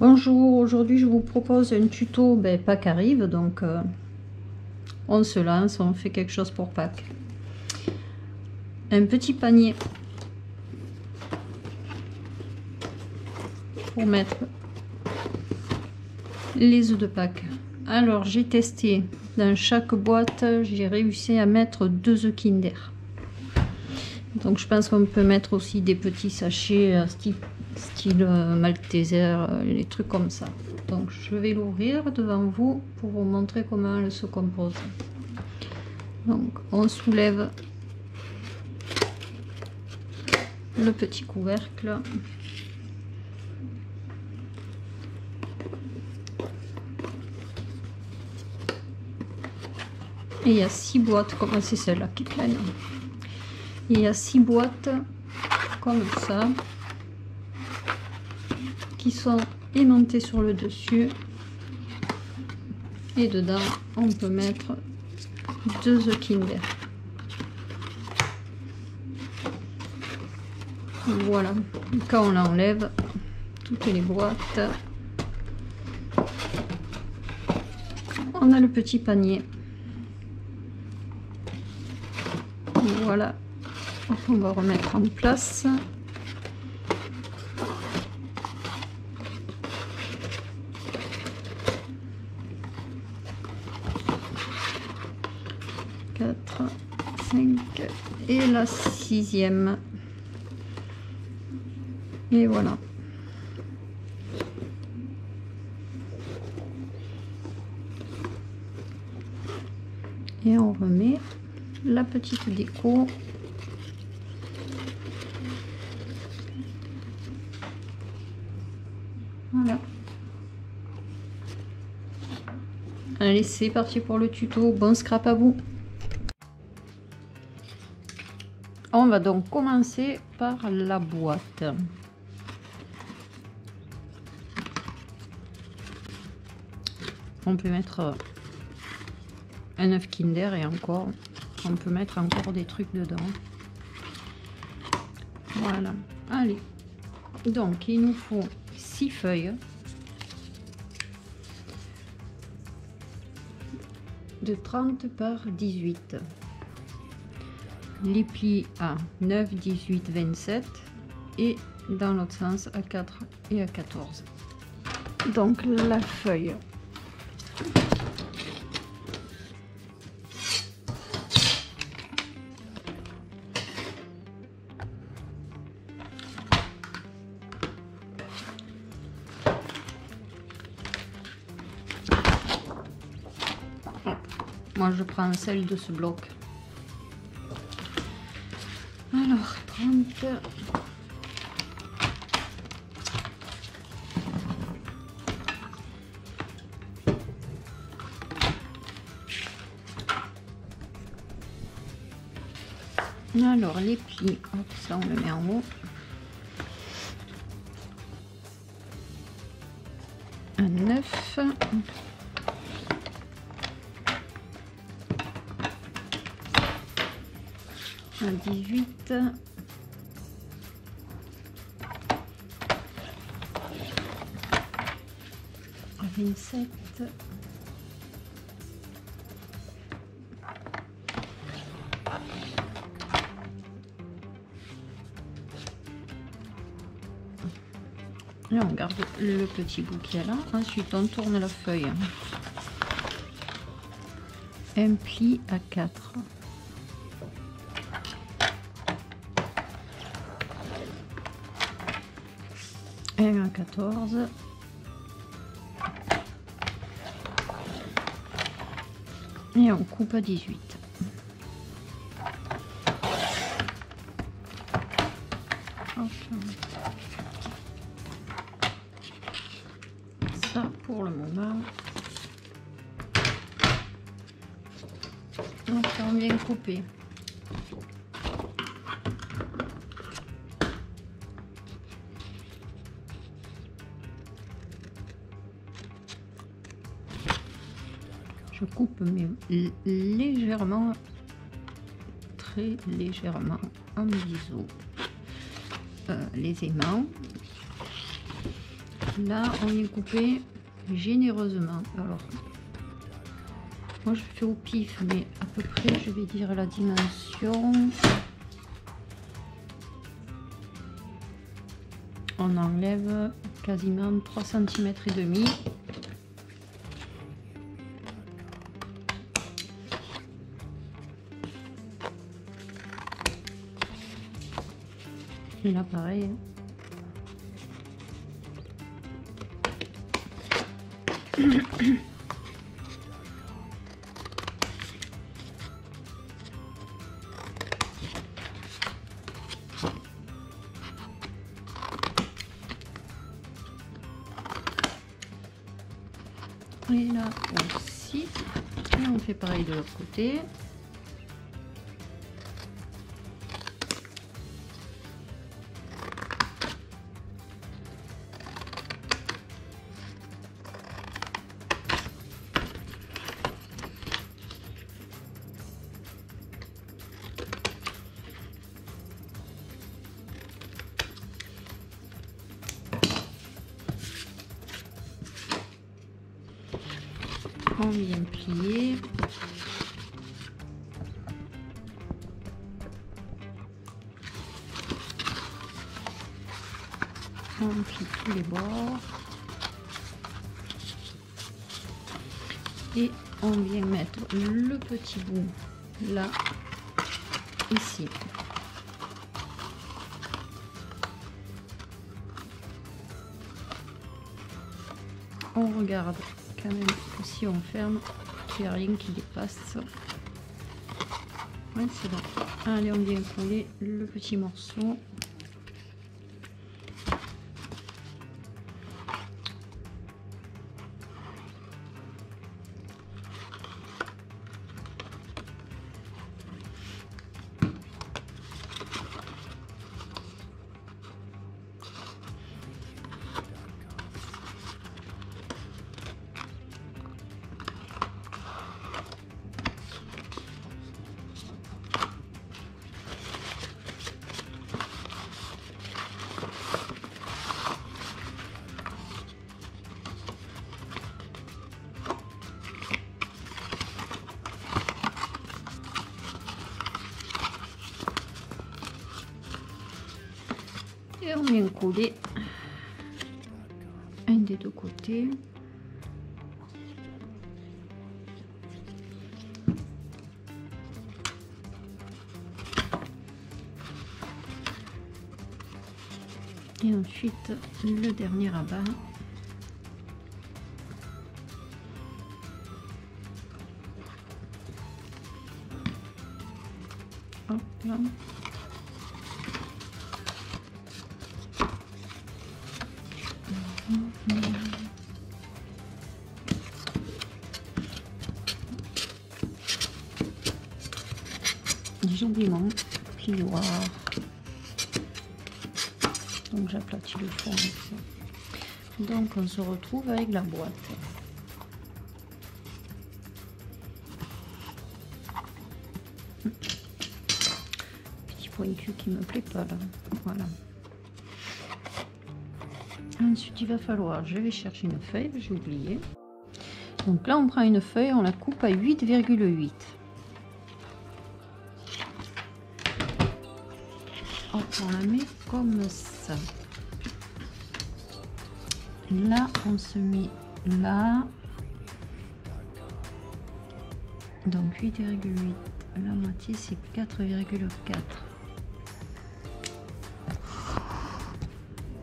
Bonjour, aujourd'hui je vous propose un tuto Pâques arrive, donc on se lance, on fait quelque chose pour Pâques. Un petit panier pour mettre les œufs de Pâques. Alors j'ai testé, dans chaque boîte j'ai réussi à mettre 2 œufs Kinder. Donc je pense qu'on peut mettre aussi des petits sachets style Malteser, les trucs comme ça. Donc je vais l'ouvrir devant vous pour vous montrer comment elle se compose. Donc on soulève le petit couvercle. Et il y a 6 boîtes, comme c'est celle-là qui traîne. Il y a 6 boîtes comme ça qui sont aimantées sur le dessus, et dedans on peut mettre 2 œufs Kinder. Voilà, quand on l'enlève toutes les boîtes, on a le petit panier. Voilà, on va remettre en place. Quatre, 5 et la 6e. Et voilà. Et on remet la petite déco. Voilà. Allez, c'est parti pour le tuto. Bon scrap à vous. On va donc commencer par la boîte. On peut mettre un œuf Kinder et encore, on peut mettre encore des trucs dedans. Voilà, allez. Donc, il nous faut 6 feuilles de 30 par 18. Les plis à 9, 18, 27 et dans l'autre sens à 4 et à 14. Donc la feuille. Moi je prends celle de ce bloc. Alors 30. Alors les plis, hop, ça on le met en haut. Un 9. Un 18. Un 27. Là on garde le petit bout qu'il y a là. Ensuite on tourne la feuille. Un pli à 4. Un à 14. Et on coupe à 18. Hop. Ça pour le moment. Donc on vient couper. Je coupe mais légèrement, très légèrement en biseau les aimants. Là, on vient couper généreusement. Alors, moi je fais au pif, mais à peu près, je vais dire la dimension. On enlève quasiment 3 cm et demi. Et là pareil. Et là aussi. Et on fait pareil de l'autre côté. On vient plier. On plie tous les bords. Et on vient mettre le petit bout là, ici. On regarde quand même que si on ferme, qu'il n'y a rien qui dépasse. Ouais, c'est bon. Allez, on vient coller le petit morceau. Et on vient coller un des deux côtés. Et ensuite le dernier rabat. Hop là. J'ai oublié mon plioir, donc j'aplatis le fond ici. Donc on se retrouve avec la boîte. Petit pointu qui me plaît pas là. Voilà. Ensuite il va falloir, je vais chercher une feuille, j'ai oublié. Donc là on prend une feuille, on la coupe à 8,8. On la met comme ça. Là on se met là. Donc 8,8. La moitié c'est 4,4.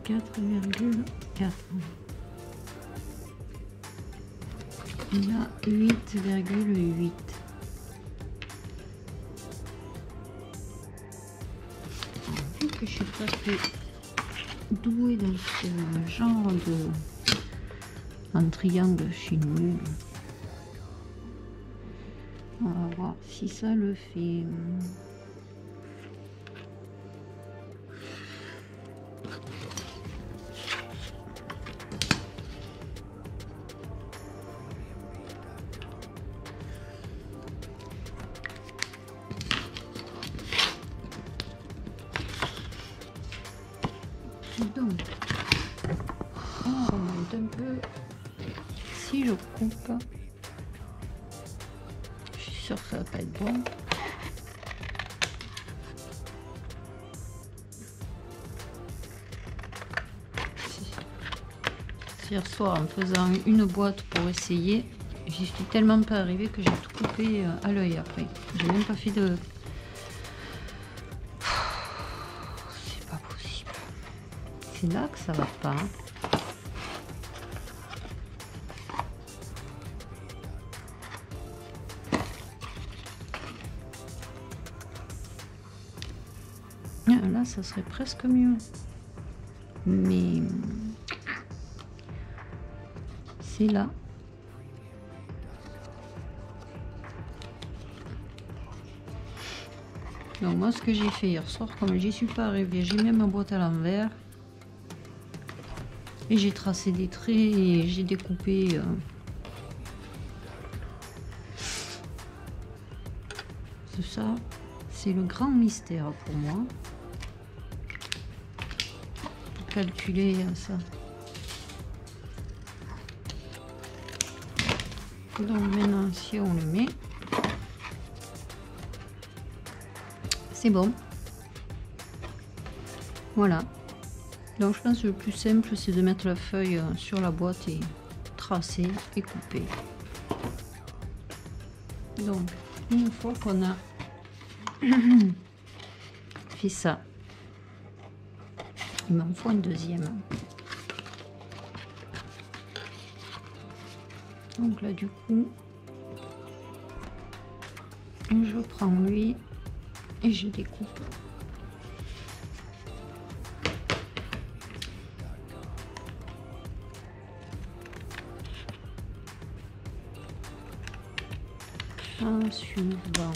4,4. Là 8,8. Que je suis pas très douée dans ce genre de un triangle, je suis nulle. On va voir si ça le fait. Donc, on doute un peu. Si je coupe, je suis sûre que ça va pas être bon. Hier soir, en faisant une boîte pour essayer, j'y suis tellement pas arrivée que j'ai tout coupé à l'œil après. J'ai même pas fait de... C'est pas possible. C'est là que ça va pas. Ah, là, ça serait presque mieux. Mais... c'est là. Donc moi ce que j'ai fait hier soir, comme j'y suis pas arrivée, j'ai mis ma boîte à l'envers et j'ai tracé des traits et j'ai découpé tout ça. C'est le grand mystère pour moi, pour calculer ça. Donc maintenant si on le met, c'est bon. Voilà. Donc je pense que le plus simple c'est de mettre la feuille sur la boîte et tracer et couper. Donc une fois qu'on a fait ça, il m'en faut un deuxième. Donc là du coup je prends lui et je découpe. En suivant.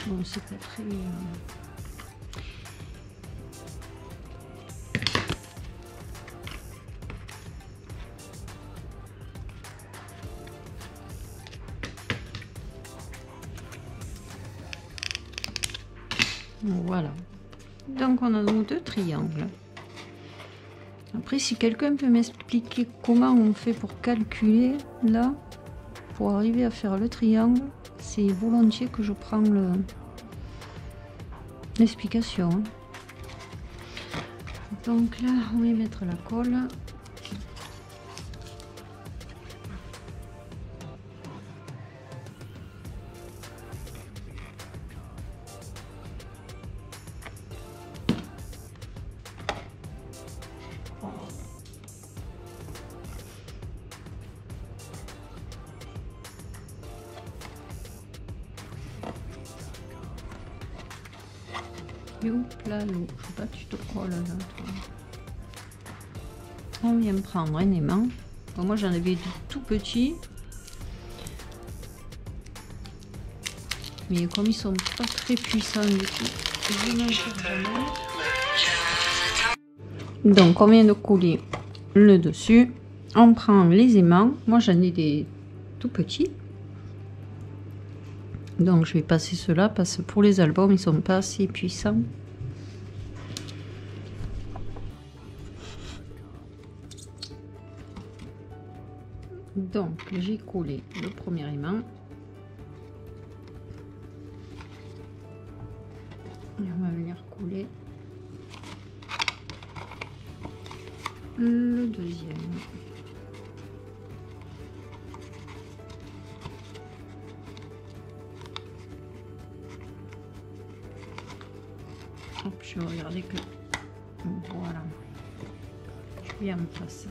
Bon, c'est pas très... Voilà. Donc on a donc deux triangles. Après, si quelqu'un peut m'expliquer comment on fait pour calculer là, pour arriver à faire le triangle, c'est volontiers que je prends l'explication. Donc là, on va y mettre la colle. Là, l'eau, je sais pas, tu te colles là, toi. On vient prendre un aimant. Bon, moi j'en avais du tout petit, mais comme ils sont pas très puissants du coup, je n'en cherche jamais. Donc on vient de couler le dessus. On prend les aimants. Moi j'en ai des tout petits. Donc je vais passer cela parce que pour les albums ils sont pas assez puissants. Donc j'ai collé le premier aimant. Et on va venir couler le deuxième. Hop, je vais regarder que voilà, je vais en place.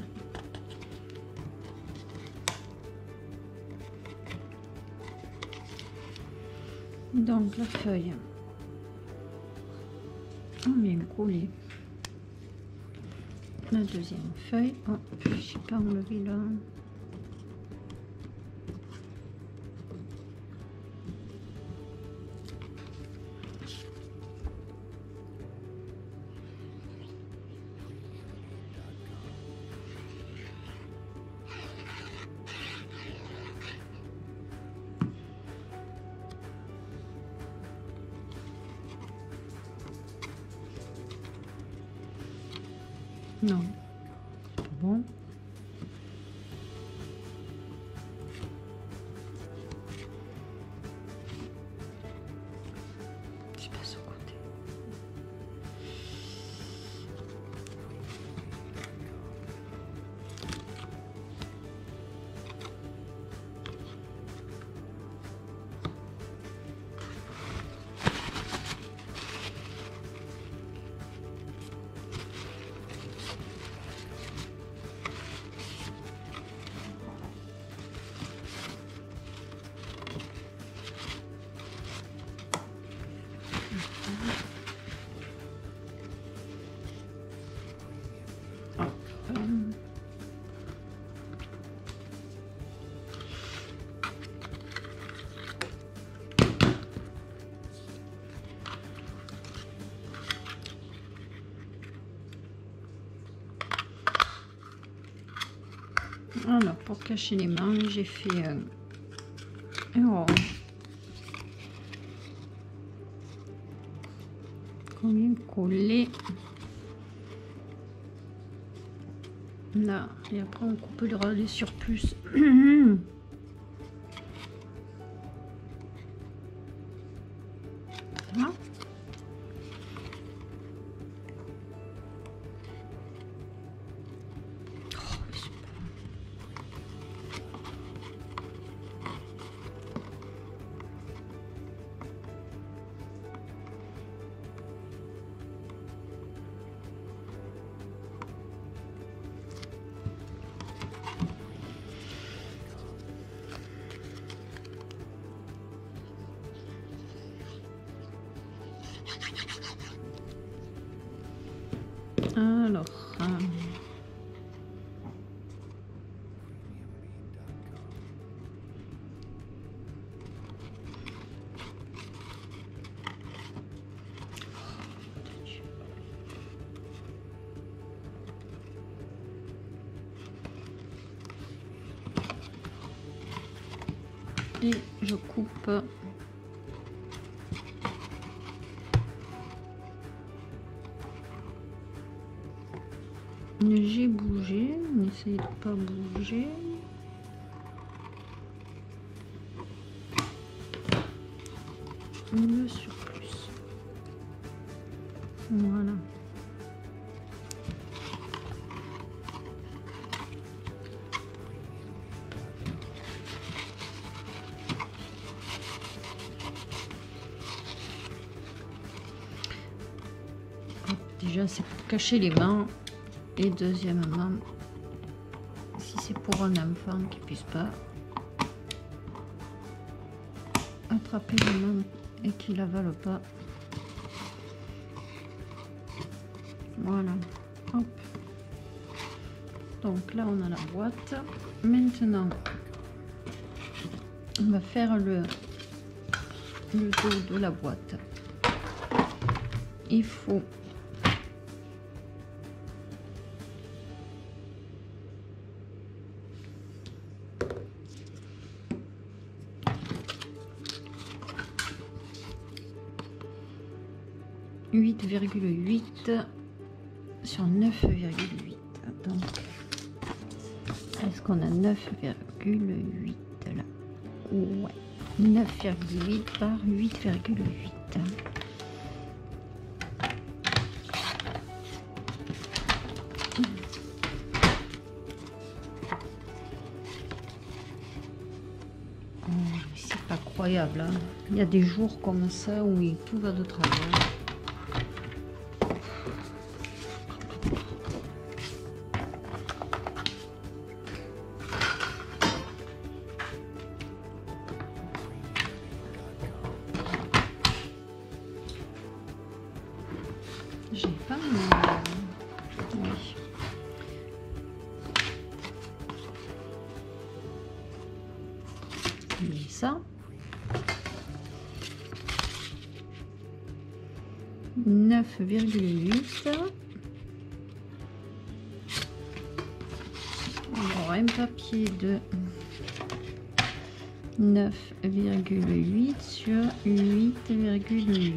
Donc la feuille, on vient coller la deuxième feuille. Oh, je n'ai pas enlevé là. Non, c'est pas bon. Je passe au côté. Alors, pour cacher les mains, j'ai fait un rond. Qu'on vient coller là, et après on coupe les surplus. Voilà. Alors, et je coupe. J'ai bougé, on essaye de pas bouger. Le surplus. Voilà. Hop, déjà, c'est pour cacher les mains. Et deuxièmement, si c'est pour un enfant qui puisse pas attraper les mains et qui l'avale pas. Voilà. Hop. Donc là on a la boîte. Maintenant on va faire le dos de la boîte. Il faut 8,8 sur 9,8. Donc, est-ce qu'on a 9,8 là? Ouais, 9,8 par 8,8. C'est pas croyable, hein. Il y a des jours comme ça où tout va de travers. J'ai pas mon... Oui. Et ça. 9,8. On aura un papier de 9,8 sur 8,8.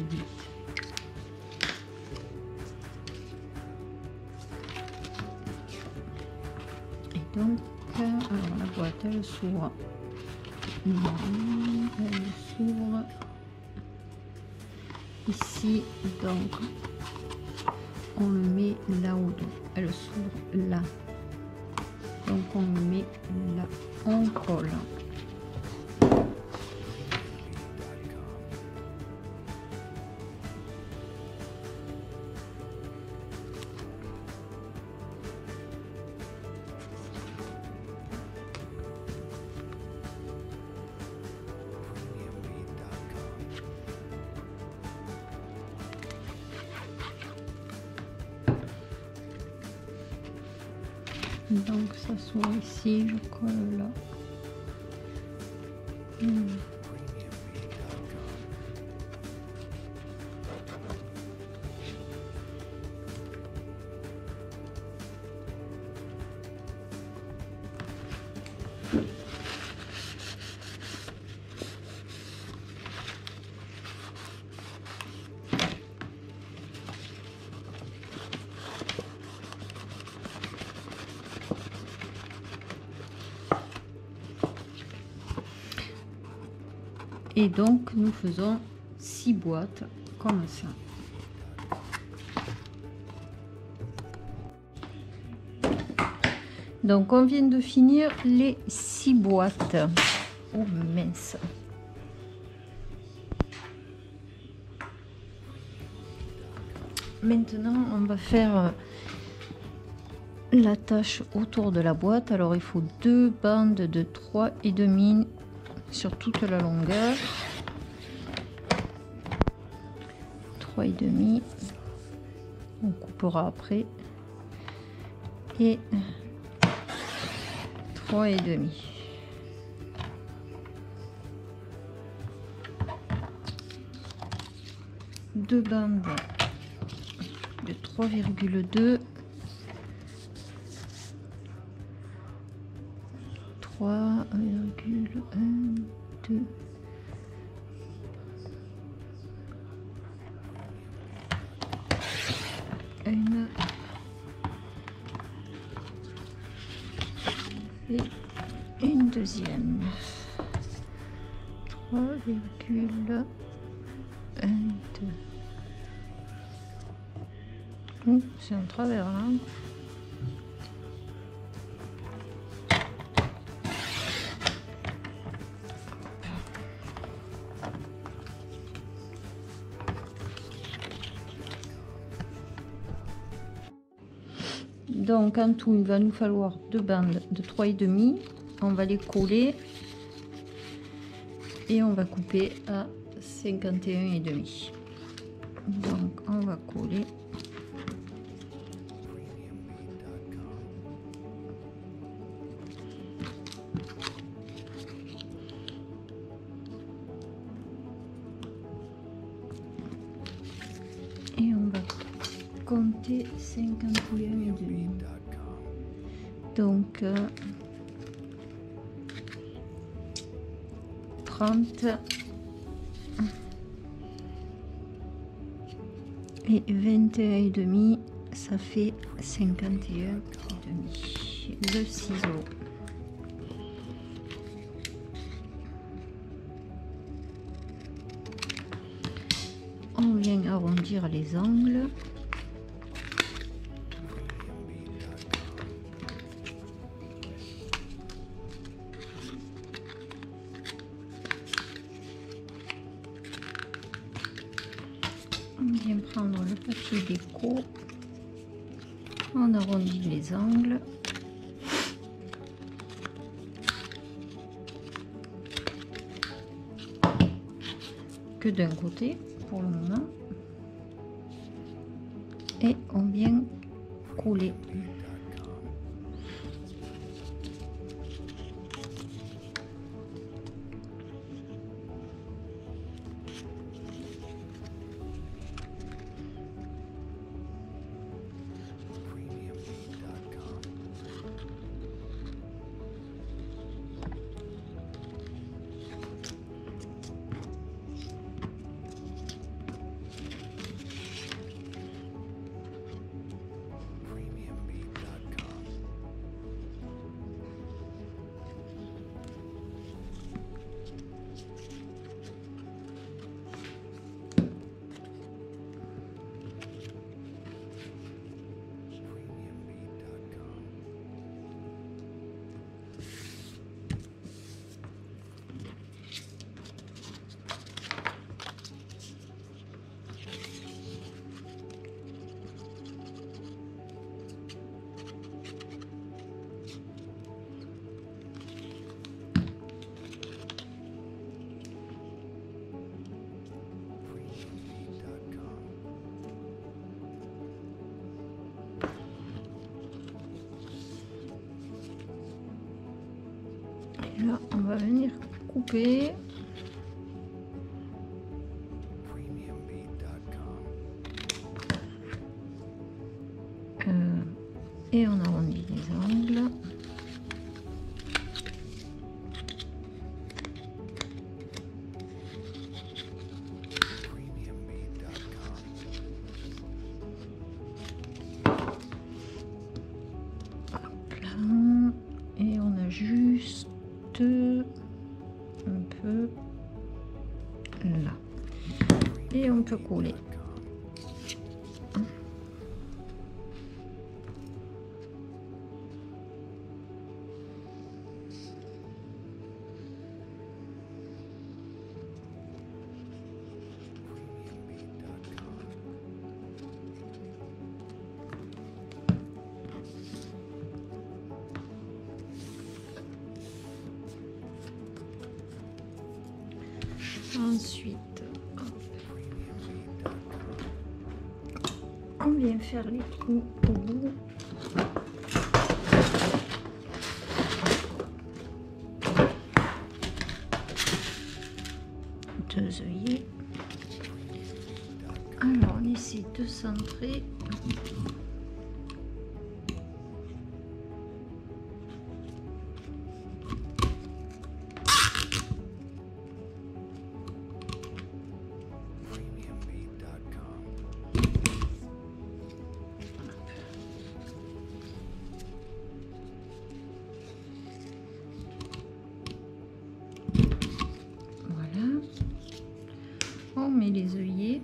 Donc, alors la boîte, elle s'ouvre. Elle s'ouvre ici, donc on le met là-haut. Elle s'ouvre là. Donc on le met là. On colle. Donc ça soit ici, je colle là. Et donc nous faisons 6 boîtes comme ça. Donc on vient de finir les 6 boîtes. Oh mince. Maintenant on va faire l'attache autour de la boîte. Alors il faut 2 bandes de 3,5 sur toute la longueur. 3,5, on coupera après, et 3,5. Deux bandes de 3,2, 3,1, 2. Et une deuxième. 3,1, 2. C'est un travers là. Donc en tout, il va nous falloir 2 bandes de 3,5. On va les coller et on va couper à 51,5. Donc on va coller. Et on va compter 51,5. Donc 30 et 21,5, ça fait 51,5. Le ciseau. On vient arrondir les angles. On vient prendre le papier déco, on arrondit les angles. Que d'un côté pour le moment. Et on vient coller. Et là, on va venir couper. Et on arrondit les angles. Hop là. Et on ajuste un peu là. Et on peut coller. Ensuite, on vient faire les trous au bout. Deux œillets. Alors, on essaie de centrer. On met les œillets.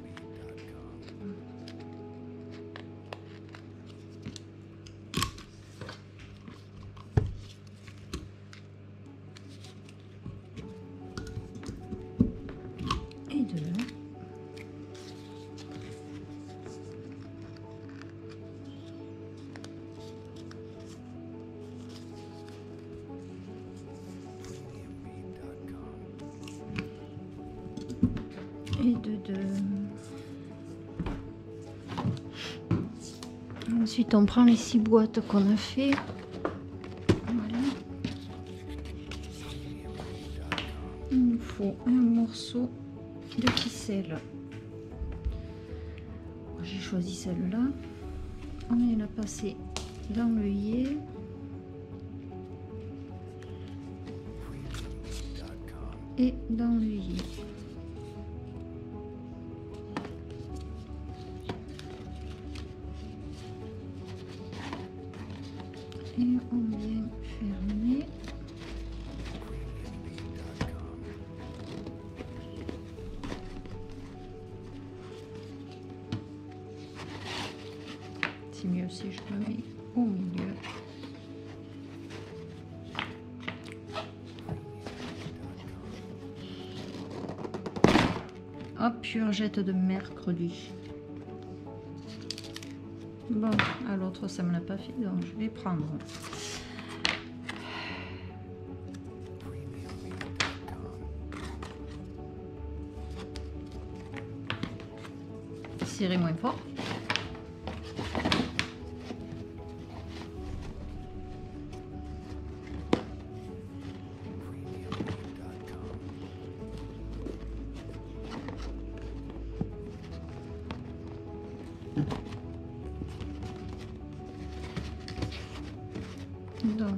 Et de là. Et de deux. Ensuite, on prend les 6 boîtes qu'on a fait. Voilà. Il nous faut un morceau de ficelle. J'ai choisi celle-là. On vient la passer dans l'œillet. Et dans l'œillet. Et on vient fermer. C'est mieux si je le mets au milieu. Hop, purgette de mercredi. Bon, à l'autre ça me l'a pas fait, donc je vais prendre. Serrer moins fort. Donc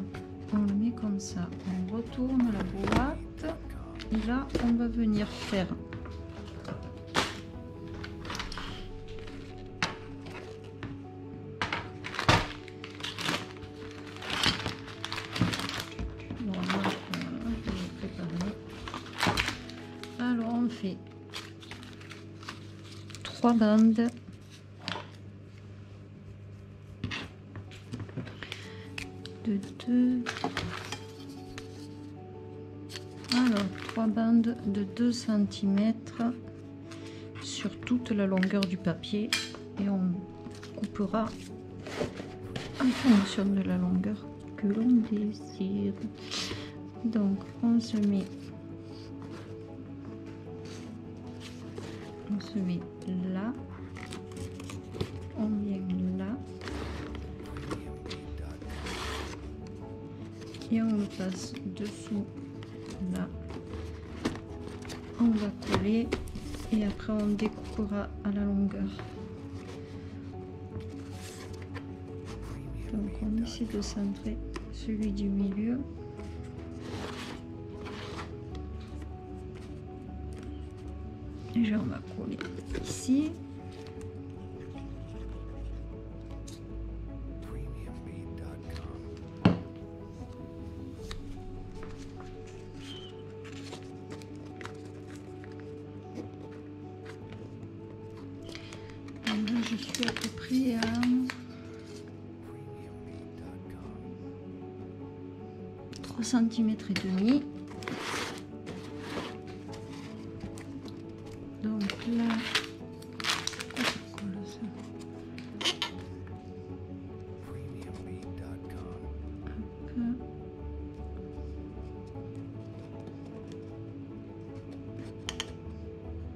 on le met comme ça, on retourne la boîte et là on va venir faire alors on fait 3 bandes de 2, alors 3 bandes de 2 cm sur toute la longueur du papier et on coupera en fonction de la longueur que l'on désire. Donc on se met là, on vient là. et on le passe dessous là. On va coller et après on découpera à la longueur. Donc on essaie de centrer celui du milieu. Déjà on va coller ici. Je suis à peu près à 3 cm et demi. Donc là,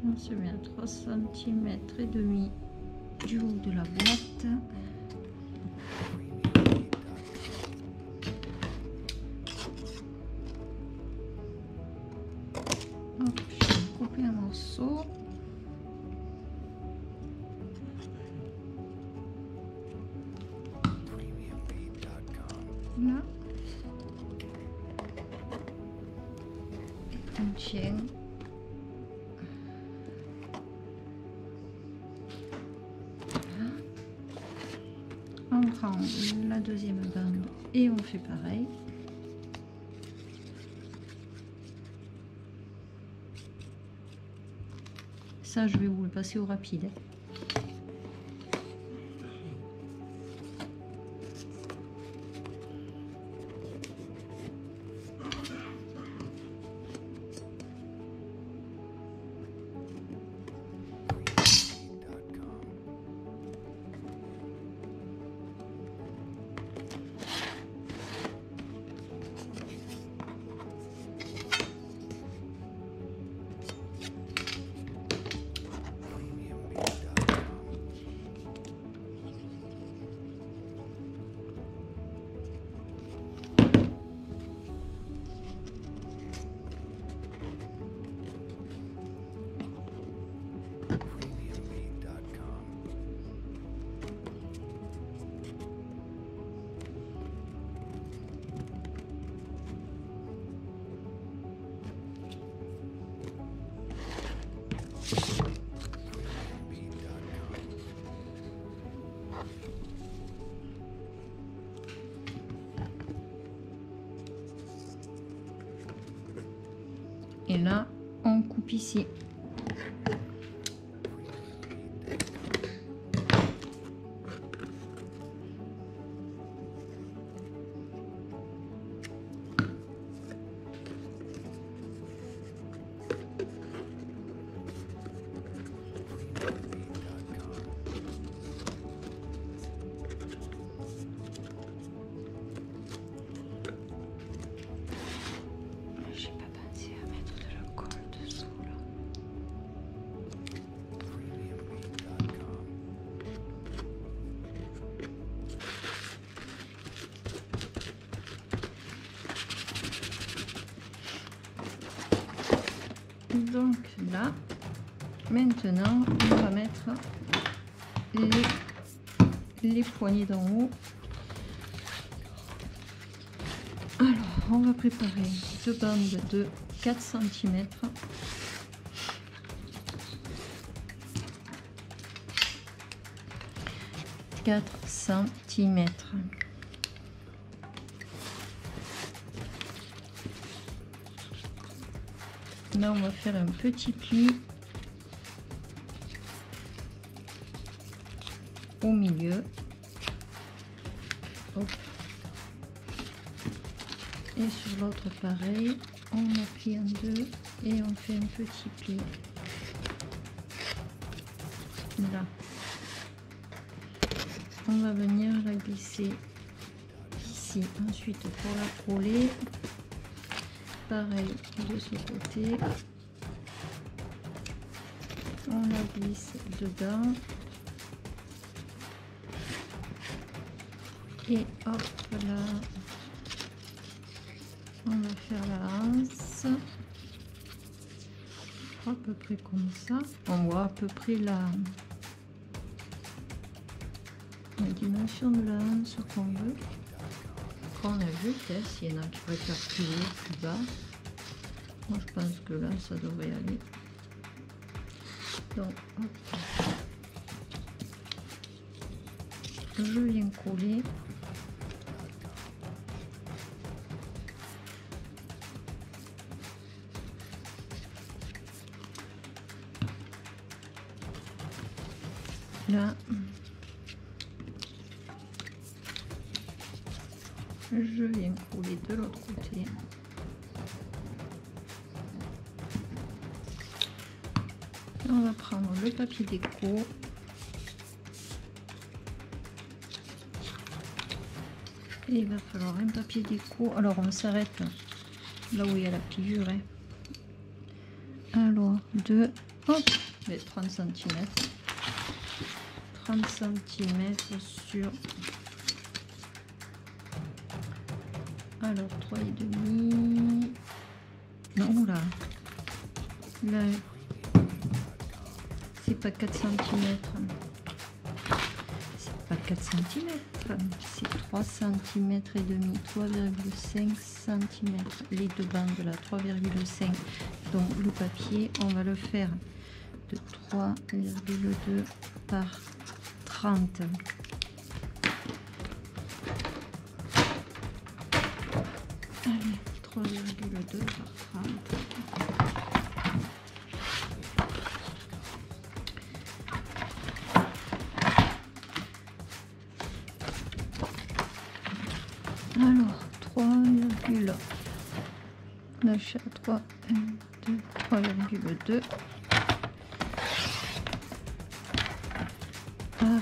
on se met à 3 cm et demi du haut de la boîte. Hop, je vais couper un morceau. Là. Et on tient. On prend la deuxième bande et on fait pareil. Ça, je vais vous le passer au rapide. Et là, on coupe ici. Donc là, maintenant, on va mettre les poignées d'en haut. Alors, on va préparer deux bandes de 4 cm. Là, on va faire un petit pli au milieu. Hop. Et sur l'autre, pareil, on a plie en deux et on fait un petit pli là. On va venir la glisser ici. Ensuite, pour la coller, pareil de ce côté, on la glisse dedans et hop là, faire la anse. À peu près comme ça. On voit à peu près la dimension de la anse qu'on veut. Quand on ajoute, s'il y en a qui préfèrent plus haut, plus bas. Moi je pense que là ça devrait aller. Donc hop. Je viens coller. Là, je viens coller de l'autre côté. On va prendre le papier déco. Et il va falloir un papier déco. Alors on s'arrête là où il y a la pliure. Hein. Alors, de hop, les 30 cm. 30 cm sur. Alors 3,5. Non, là. Là. C'est pas 4 cm. C'est pas 4 cm. C'est 3 cm et demi. 3,5 cm. Les deux bandes là, 3,5. Donc le papier, on va le faire de 3,2 par 30. Allez, 3,2 par 30. Alors, 3,2 3,2 par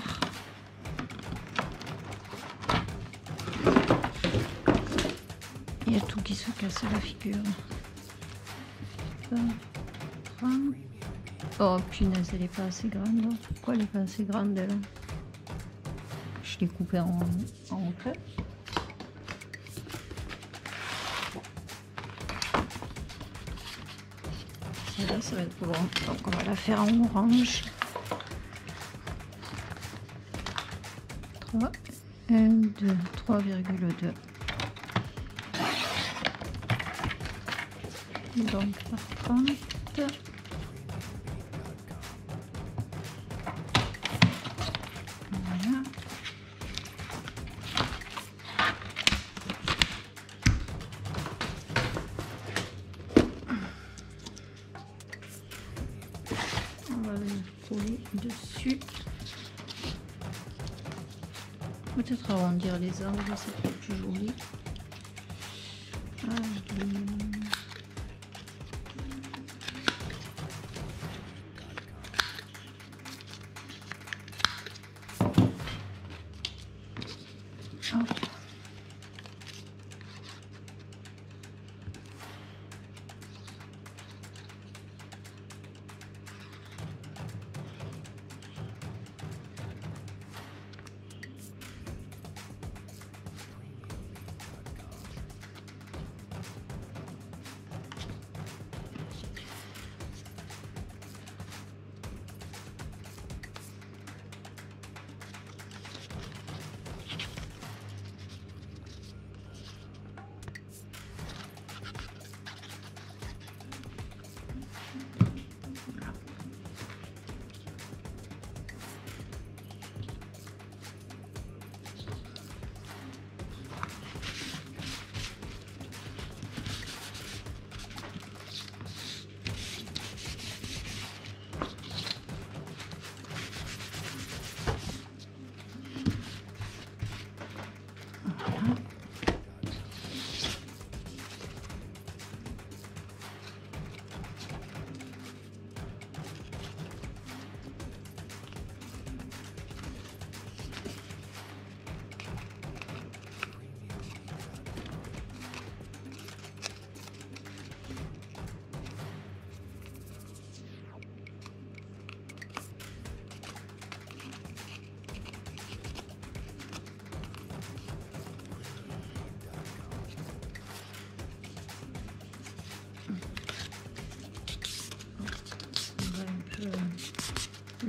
il y a tout qui se casse la figure. Oh punaise, elle est pas assez grande. Pourquoi elle est pas assez grande elle? Je l'ai coupée en crêpe. Celle-là, ça va être trop long. Donc on va la faire en orange. 3, 1, 2, 3,2. Donc par 30. Voilà. On va le coller dessus. Peut-être arrondir les angles, ça fait plus joli.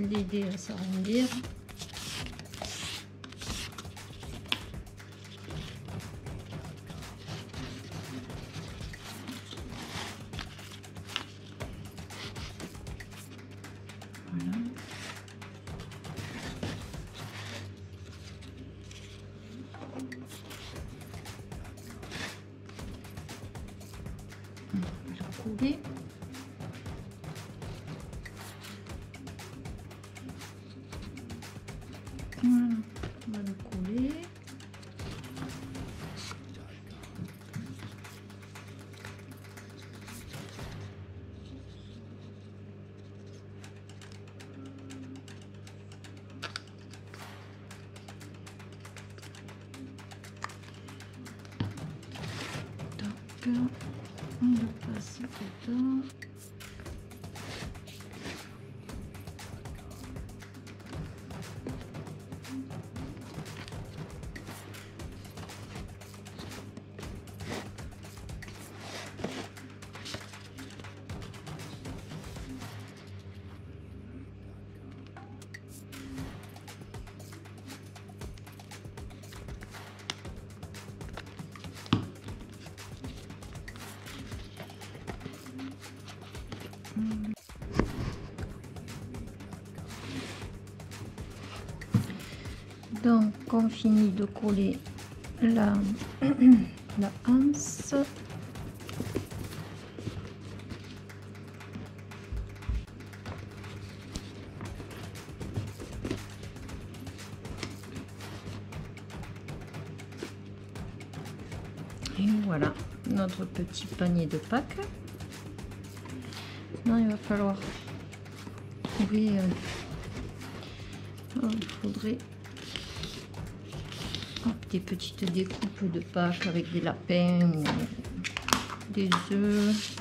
l'aider à s'arrondir. Voilà. On va le couler. Voilà, on va le couler. Donc, on le passe dedans. Donc on finit de coller la anse. Et voilà notre petit panier de Pâques. Maintenant il va falloir trouver, il faudrait des petites découpes de Pâques avec des lapins ou des œufs.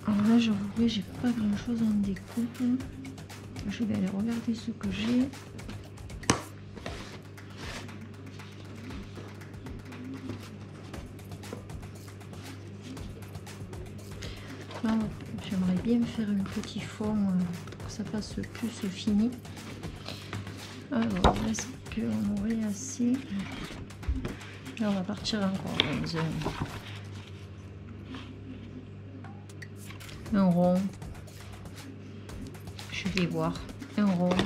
Alors là, j'avouerai, j'ai pas grand chose en découpe. Je vais aller regarder ce que j'ai. J'aimerais bien faire un petit fond pour que ça fasse plus fini. Alors, est-ce qu'on aurait assez? Là, on va partir encore dans un rond. Je vais voir un rond.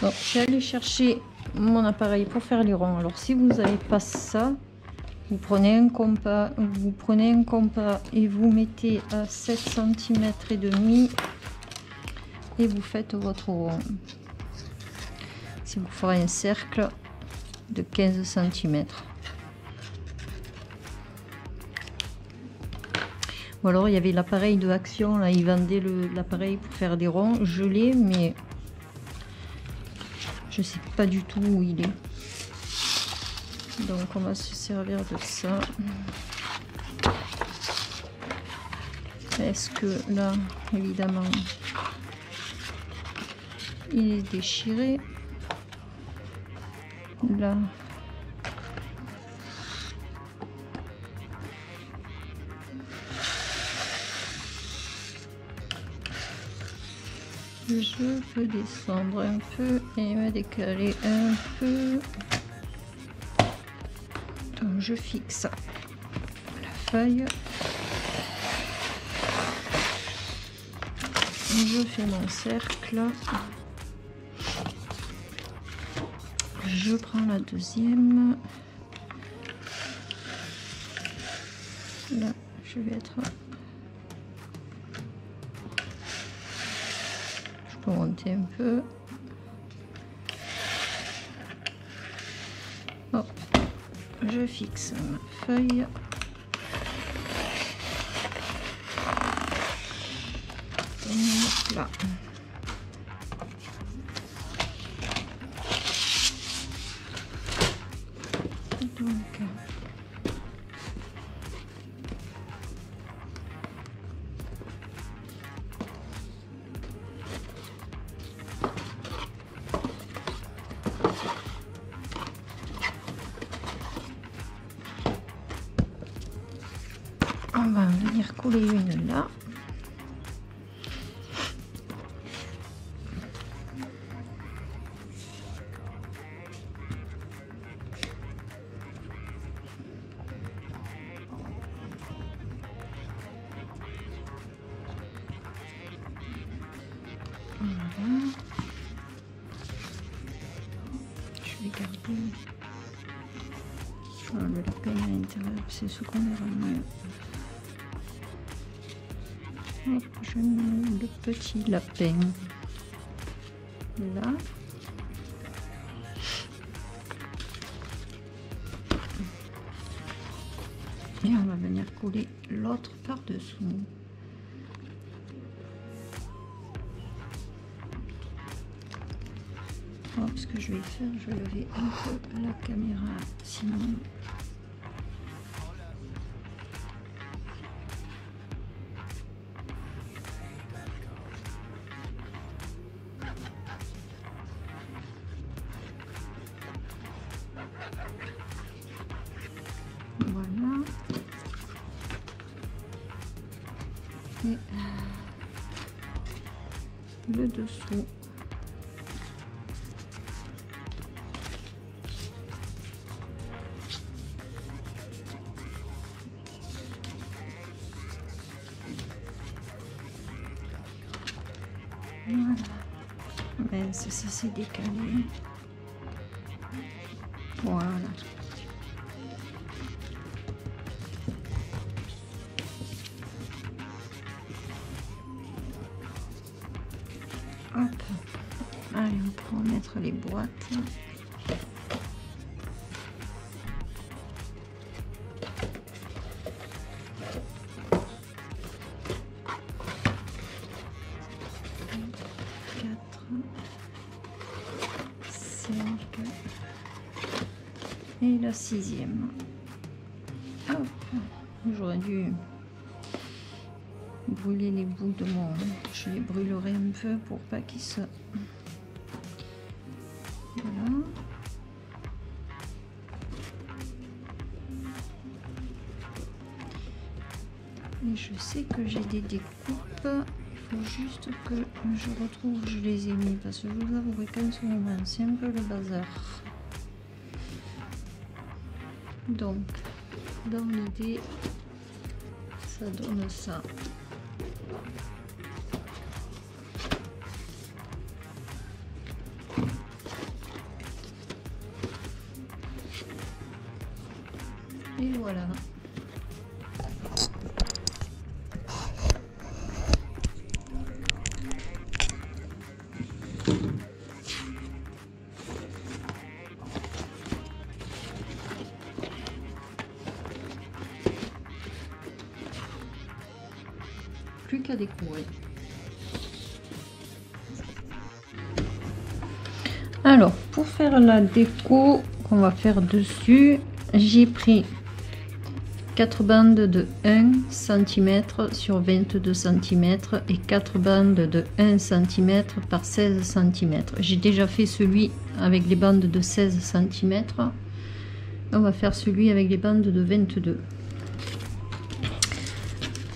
Donc, je suis allée chercher mon appareil pour faire les ronds. Alors, si vous n'avez pas ça, vous prenez un compas, et vous mettez à 7 cm et demi. Et vous faites votre rond. Si vous ferez un cercle de 15 cm. Ou alors il y avait l'appareil de Action, là ils vendaient l'appareil pour faire des ronds. Je l'ai, mais je sais pas du tout où il est. Donc on va se servir de ça. Est-ce que là, évidemment, il est déchiré. Là, je peux descendre un peu et me décaler un peu. Donc je fixe la feuille. Je fais mon cercle. Je prends la deuxième. Là, je vais être... Je peux monter un peu. Hop. Je fixe ma feuille. Et là. Donc, On va venir coller une là. Voilà. Je vais garder le lapin à l'intérieur, c'est ce qu'on verra mieux. Hop, je mets le petit lapin là. Et on va venir coller l'autre par-dessous. Ce que je vais faire, je vais lever un peu la caméra, sinon voilà. Et le dessous. Voilà, mince, ça s'est décalé. Voilà. Hop. Allez, on peut remettre les boîtes. Et la 6e. J'aurais dû brûler les bouts de mon... Je les brûlerai un peu pour pas qu'ils se... Voilà. Et je sais que j'ai des découpes. Il faut juste que je retrouve où je les ai mis, parce que je vous avouerai qu'en ce moment c'est un peu le bazar. Donc dans l'idée ça donne ça. Et voilà. Plus qu'à décorer. Alors, pour faire la déco qu'on va faire dessus, j'ai pris 4 bandes de 1 cm sur 22 cm et 4 bandes de 1 cm par 16 cm. J'ai déjà fait celui avec les bandes de 16 cm. On va faire celui avec les bandes de 22.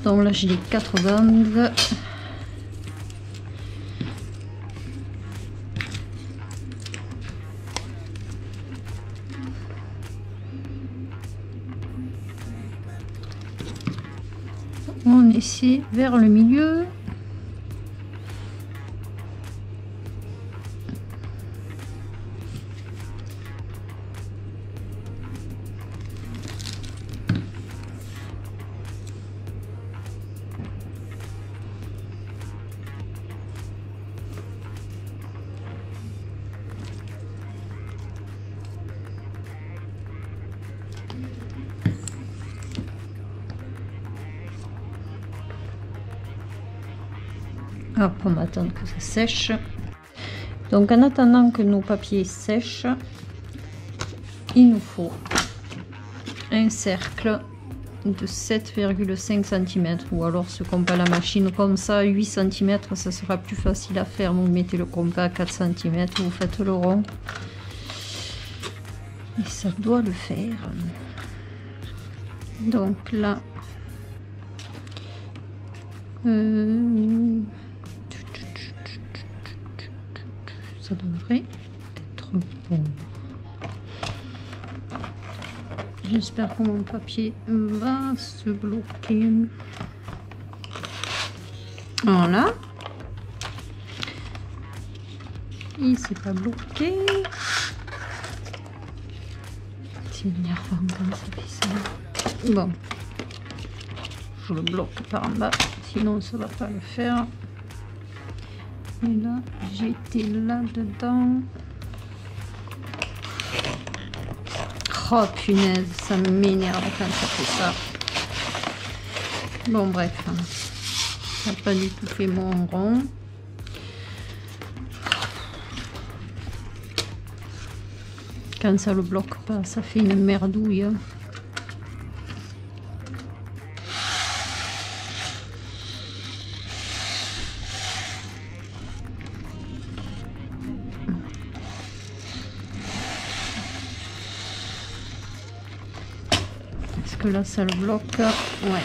Donc là j'ai les 4 bandes. On essaie vers le milieu. Hop, on va attendre que ça sèche. Donc en attendant que nos papiers sèchent, il nous faut un cercle de 7,5 cm, ou alors ce compas à la machine comme ça, 8 cm, ça sera plus facile à faire. Vous mettez le compas à 4 cm, vous faites le rond et ça doit le faire. Donc là Ça devrait être bon. J'espère que mon papier va se bloquer. Voilà. Il s'est pas bloqué. C'est énervant quand ça fait ça. Bon. Je le bloque par en bas. Sinon ça va pas le faire. Et là, j'étais là-dedans. Oh punaise, ça m'énerve quand ça fait ça. Bon bref, ça n'a pas du tout fait mon rond. Quand ça le bloque pas, ça fait une merdouille. Que là ça le bloque, ouais.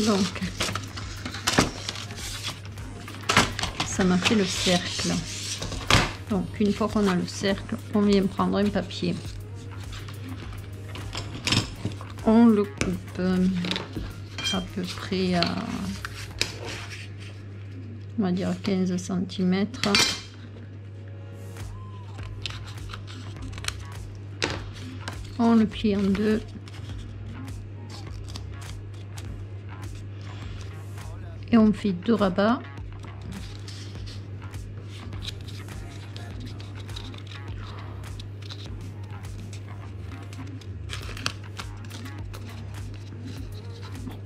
Donc ça m'a fait le cercle. Donc une fois qu'on a le cercle, on vient prendre un papier, on le coupe à peu près à, on va dire 15 cm. On le plie en deux. Et on fait deux rabats.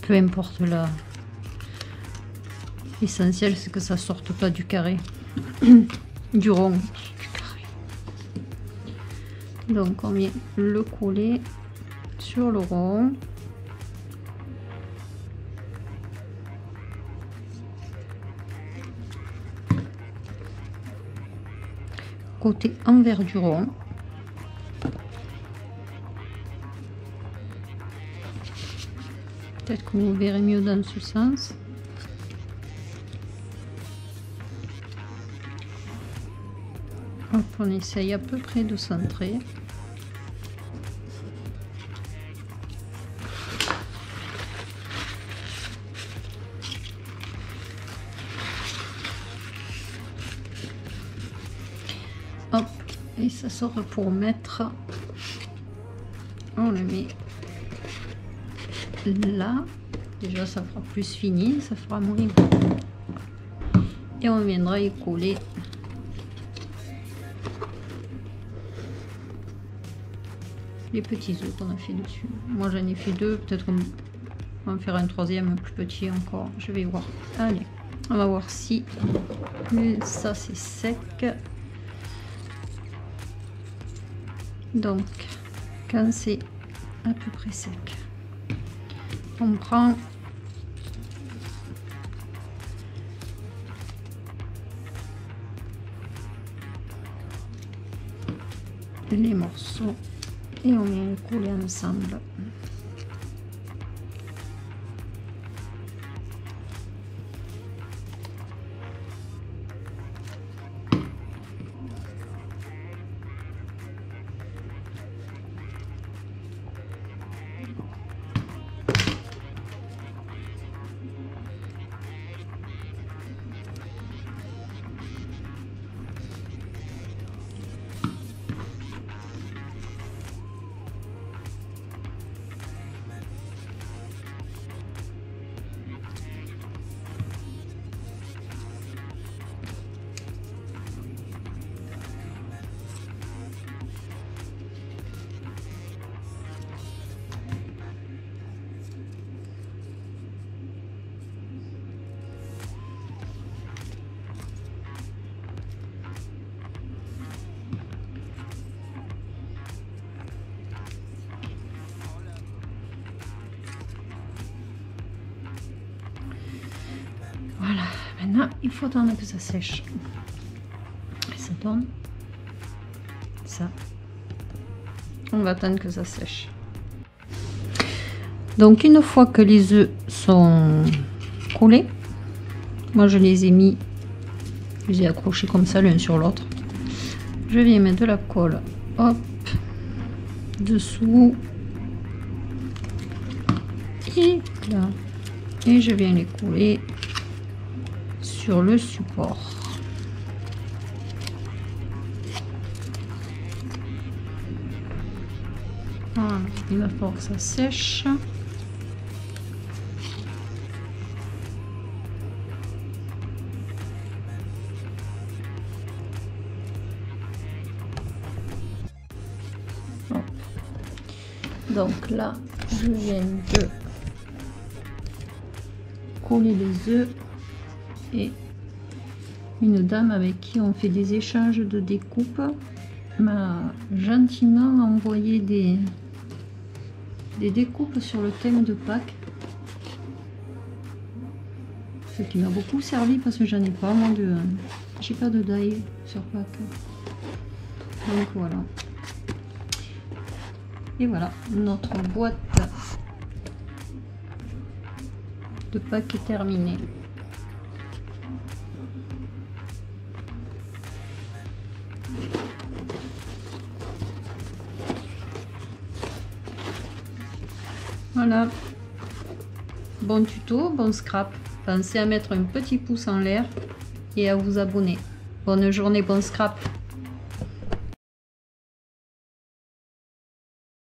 Peu importe là. L'essentiel c'est que ça sorte pas du carré. Du rond. Donc on vient le coller sur le rond. Côté envers du rond. Peut-être que vous verrez mieux dans ce sens. Hop, on essaye à peu près de centrer. Hop, et ça sort pour mettre. On le met là. Déjà, ça fera plus fini, ça fera moins. Et on viendra y coller. Les petits œufs qu'on a fait dessus. Moi j'en ai fait deux, peut-être qu'on va en faire un troisième plus petit encore, je vais voir. Allez, on va voir si ça c'est sec. Donc quand c'est à peu près sec, on prend les morceaux et on vient les coller ensemble. Voilà, maintenant il faut attendre que ça sèche. Et ça tourne. Ça. On va attendre que ça sèche. Donc une fois que les œufs sont collés, moi je les ai mis, je les ai accrochés comme ça l'un sur l'autre. Je viens mettre de la colle, hop, dessous et là, et je viens les coller sur le support. Voilà, il va falloir que ça sèche. Donc là, je viens de coller les œufs et une dame avec qui on fait des échanges de découpe m'a gentiment envoyé des découpes sur le thème de Pâques, ce qui m'a beaucoup servi parce que j'en ai pas, moi, j'ai pas de die sur Pâques. Donc voilà. Et voilà, notre boîte de Pâques est terminée. Voilà, bon tuto, bon scrap. Pensez à mettre un petit pouce en l'air et à vous abonner. Bonne journée, bon scrap.